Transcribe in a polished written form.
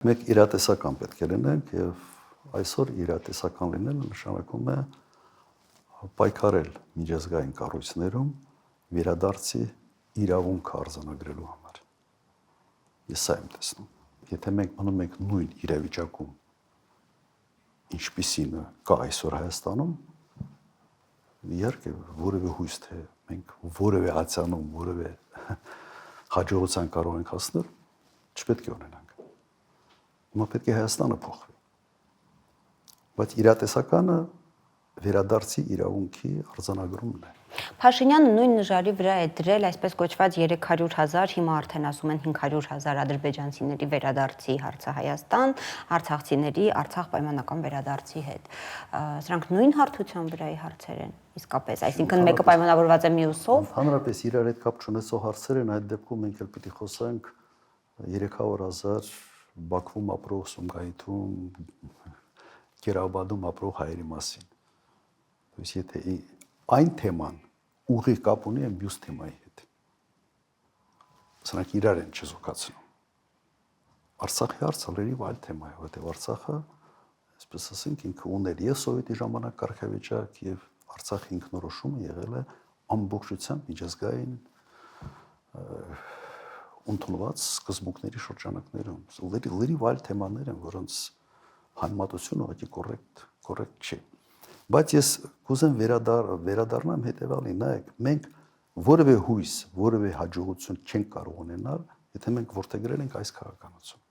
Մենք իրատեսական պետք է լինենք եւ այսօր իրատեսական լինելը նշանակում է պայքարել միջազգային կառույցներում վերադարձի իրավունք արձանագրելու համար։ Ես սա եմ տեսնում։ Եթե մենք մնում ենք նույն իրավիճակում, ինչպիսին կա այսօր Հայաստանում, իհարկե որևէ հույս թե մենք որևէ ացանում, որևէ հաջողության կարող ենք հասնել, չպետք է ունենանք։ Հիմա պետք է Հայաստանը փոխվի։ Բայց իրատեսականը վերադարձի իրավունքի արձանագրումն է։ Փաշինյանը նույն նժարի վրա է դրել այսպես կոչված 300,000, հիմա արդեն ասում են 500,000 ադրբեջանցիների վերադարձի հարցը Հայաստան, արցախցիների Արցախ պայմանական վերադարձի հետ։ Սրանք նույն հարթության վրայի հարցեր են իսկապես, այսինքն մեկը պայմանավորված է մյուսով։ Հանրապես իրար հետ կապ չունեցող հարցեր են, այդ դեպքում մենք էլ պիտի խոսենք 300,000 Բաքվում ապրող, Սումգայիթում, Կերաբադում ապրող հայերի մասին։ Ույս եթե այն թեման ուղիղ կապ ունի այն մյուս թեմայի հետ։ Սրանք իրար են չզուգացնում։ Արցախի հարցը լրիվ այլ թեմա է, որտեղ Արցախը, այսպես ասենք, ինքը ուներ եւ սովետի ժամանակ կարգավիճակ եւ Արցախի ինքնորոշումը եղել է ամբողջությամբ միջազգային ընդունված սկզբունքների շրջանակներում։ Լրիվ այլ թեմաներ են, որոնց համեմատությունը ուղղակի կոռեկտ չի։ Բայց ես կուզեմ վերադառնամ հետևյալին, նայեք, մենք որևէ հույս, որևէ հաջողություն չենք կարող ունենալ, եթե մենք որդեգրել ենք այս քաղաքականություն։